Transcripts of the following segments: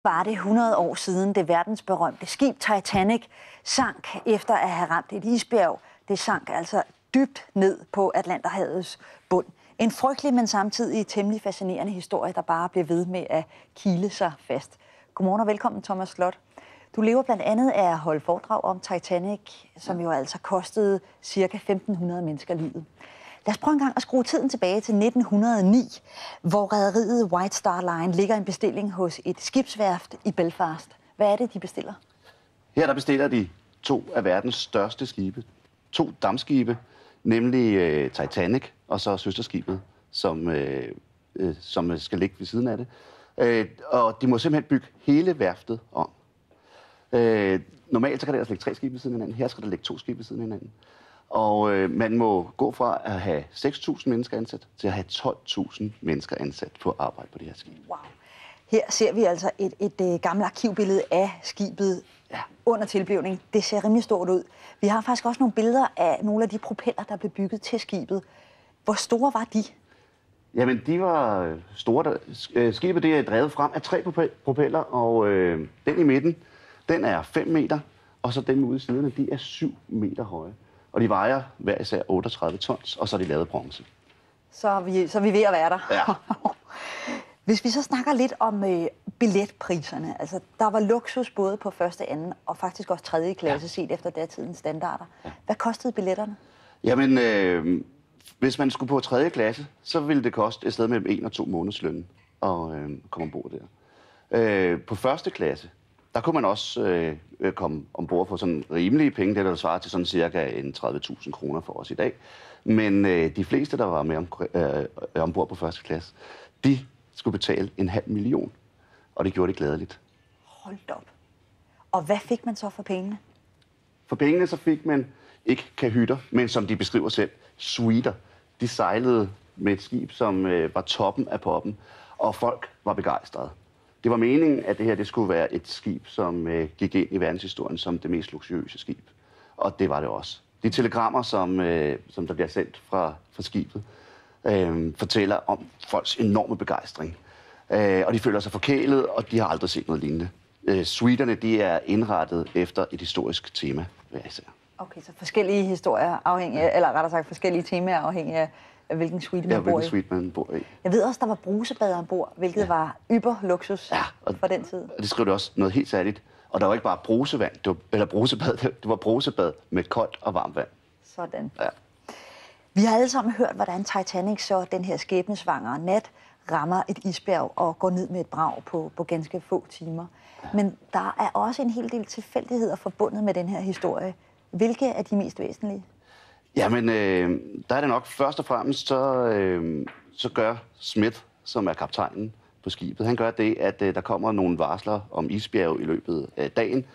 Var det 100 år siden det verdensberømte skib Titanic sank efter at have ramt et isbjerg. Det sank altså dybt ned på Atlanterhavets bund. En frygtelig, men samtidig temmelig fascinerende historie, der bare blev ved med at kile sig fast. Godmorgen og velkommen, Thomas Slot. Du lever blandt andet af at holde foredrag om Titanic, som jo altså kostede ca. 1.500 mennesker livet. Lad os prøve en gang at skrue tiden tilbage til 1909, hvor rederiet White Star Line ligger en bestilling hos et skibsværft i Belfast. Hvad er det, de bestiller? Her der bestiller de to af verdens største skibe. To dampskibe, nemlig Titanic og så søsterskibet, som skal ligge ved siden af det. Og de må simpelthen bygge hele værftet om. Normalt så kan der ligge 3 skibe ved siden af hinanden. Her skal der ligge 2 skibe ved siden af hinanden. Og man må gå fra at have 6.000 mennesker ansat til at have 12.000 mennesker ansat på arbejde på det her skib. Wow. Her ser vi altså et gammelt arkivbillede af skibet under tilblivning. Det ser rimelig stort ud. Vi har faktisk også nogle billeder af nogle af de propeller, der blev bygget til skibet. Hvor store var de? Jamen, de var store. Skibet det er drevet frem af 3 propeller, og den i midten, den er 5 meter, og så den ude i siderne, de er 7 meter høje. Og de vejer hver især 38 tons, og så er de lavet bronze. Så er vi ved at være der. Ja. Hvis vi så snakker lidt om billetpriserne. Altså, der var luksus både på første, anden og faktisk også 3. klasse, set efter datidens standarder. Ja. Hvad kostede billetterne? Jamen, hvis man skulle på 3. klasse, så ville det koste et sted mellem 1 og 2 månedsløn at komme ombord der. På første klasse, der kunne man også komme ombord for sådan rimelige penge, det der svarer til sådan cirka 30.000 kroner for os i dag. Men de fleste, der var med ombord på første klasse, de skulle betale 500.000, og det gjorde de gladeligt. Hold op. Og hvad fik man så for pengene? For pengene så fik man ikke kahytter, men som de beskriver selv, suiter. De sejlede med et skib, som var toppen af poppen, og folk var begejstrede. Det var meningen, at det her det skulle være et skib, som gik ind i verdenshistorien som det mest luksuriøse skib. Og det var det også. De telegrammer, som der bliver sendt fra skibet, fortæller om folks enorme begejstring. Og de føler sig forkælet, og de har aldrig set noget lignende. Suiterne de er indrettet efter et historisk tema hver især. Okay, så forskellige historier afhængig af, eller rettere sagt forskellige temaer afhængig af hvilken suite man bor i. Hvilken suite man bor i. Jeg ved også, der var brusebad ombord, hvilket var ypperluksus for den tid. Og det skrev det også noget helt særligt. Og der var ikke bare brusevand, brusebad, det var brusebad med koldt og varmt vand. Sådan. Ja. Vi har alle sammen hørt, hvordan Titanic så den her skæbnesvangre nat rammer et isbjerg og går ned med et brag på ganske få timer. Ja. Men der er også en hel del tilfældigheder forbundet med den her historie. Hvilke er de mest væsentlige? Jamen, der er det nok først og fremmest, så gør Smith, som er kaptajnen på skibet, han gør det, at der kommer nogle varsler om isbjerg i løbet af dagen,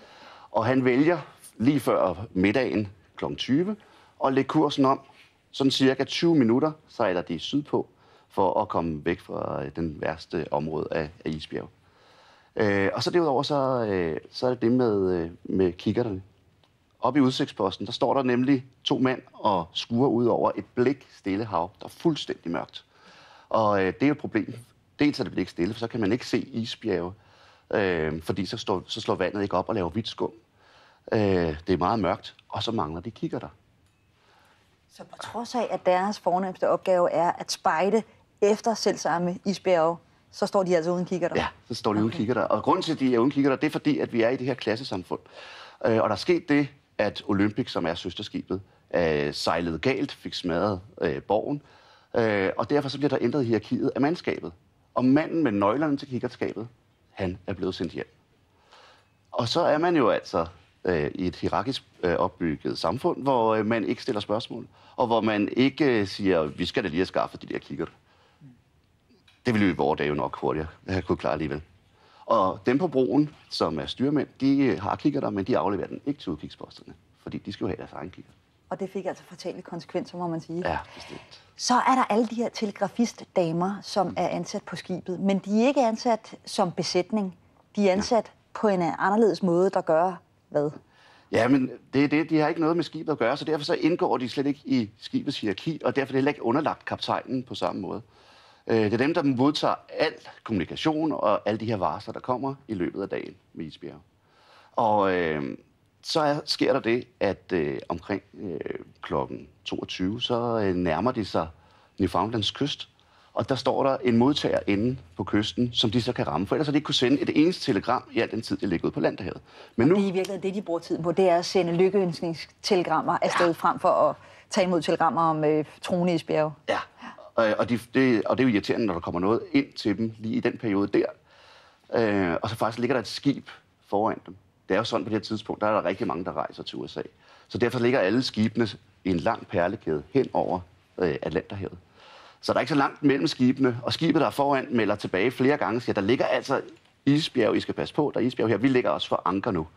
og han vælger lige før middagen kl. 20 at lægge kursen om. Sådan cirka 20 minutter sejler de sydpå for at komme væk fra den værste område af isbjerg. Og så derudover så er det med kikkerterne. Oppe i udsigtsposten, der står der nemlig 2 mænd og skuer ud over et blikstille hav, der er fuldstændig mørkt. Og det er et problem. Dels er det blikstille, for så kan man ikke se isbjerge, fordi så slår vandet ikke op og laver hvidt skum. Det er meget mørkt, og så mangler de kikkerter. Så på trods af, at deres fornemmeste opgave er at spejde efter selvsamme isbjerge, så står de altså uden kikkerter? Ja, så står de uden kikkerter. Og grunden til, at de er uden kikkerter, det er fordi, at vi er i det her klassesamfund. Og der er sket det, at Olympic, som er søsterskibet, sejlede galt, fik smadret borgen. Og derfor så bliver der ændret hierarkiet af mandskabet. Og manden med nøglerne til kikkertskabet, han er blevet sendt hjem. Og så er man jo altså i et hierarkisk opbygget samfund, hvor man ikke stiller spørgsmål, og hvor man ikke siger, vi skal da lige have skaffet de der kikkerter. Det ville jo i vores dage jo nok hurtigere have kunne klare alligevel. Og dem på broen, som er styrmænd, de har kikkerter, men de afleverer den ikke til udkigsposterne, fordi de skal jo have deres egen kikkert. Og det fik altså fatale konsekvenser, må man sige. Ja, bestemt. Så er der alle de her telegrafistdamer, som er ansat på skibet, men de er ikke ansat som besætning. De er ansat på en anderledes måde, der gør hvad? Ja, men det er det. De har ikke noget med skibet at gøre, så derfor så indgår de slet ikke i skibets hierarki, og derfor er det heller ikke underlagt kaptajnen på samme måde. Det er dem, der modtager al kommunikation og alle de her varsler, der kommer i løbet af dagen med isbjerge. Og sker der det, at omkring klokken 22, så nærmer de sig Newfoundlands kyst. Og der står der en modtager inde på kysten, som de så kan ramme. For ellers har de ikke kunne sende et eneste telegram i al den tid, de ligger ude på Landehavet. Men nu... Det er i virkeligheden det, de bruger tiden på. Det er at sende lykkeønskningstelegrammer afsted frem for at tage imod telegrammer om truende isbjerge. Ja, og det er jo irriterende, når der kommer noget ind til dem lige i den periode der. Og så faktisk ligger der et skib foran dem. Det er jo sådan på det her tidspunkt, der er der rigtig mange, der rejser til USA. Så derfor ligger alle skibene i en lang perlekæde hen over Atlanterhavet. Så der er ikke så langt mellem skibene, og skibet, der er foran, melder tilbage flere gange, siger, der ligger altså isbjerg, I skal passe på, der er isbjerg her. Vi ligger også for anker nu,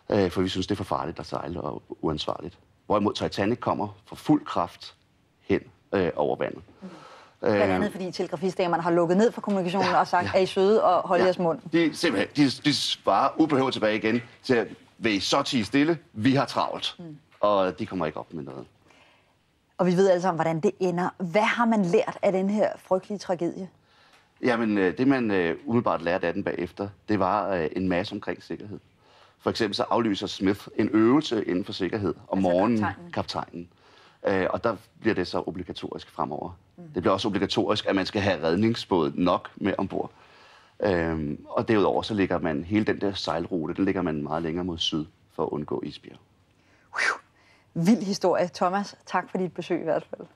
for vi synes, det er for farligt at sejle og uansvarligt. Hvorimod Titanic kommer for fuld kraft hen over vandet. Blandt andet fordi telegrafistdamerne har lukket ned for kommunikationen og sagt, er I søde og holde jeres mund? De svarer ubehøvet tilbage igen til, vil I så tie stille? Vi har travlt. Og de kommer ikke op med noget. Og vi ved alle sammen, hvordan det ender. Hvad har man lært af den her frygtelige tragedie? Jamen, det man umiddelbart lærte af den bagefter, det var en masse omkring sikkerhed. For eksempel så aflyser Smith en øvelse inden for sikkerhed om morgenen, kaptajnen. Og der bliver det så obligatorisk fremover. Det bliver også obligatorisk, at man skal have redningsbåd nok med ombord. Og derudover så ligger man hele den der sejlrute, den ligger man meget længere mod syd for at undgå isbjerg. Vild historie. Thomas, tak for dit besøg i hvert fald.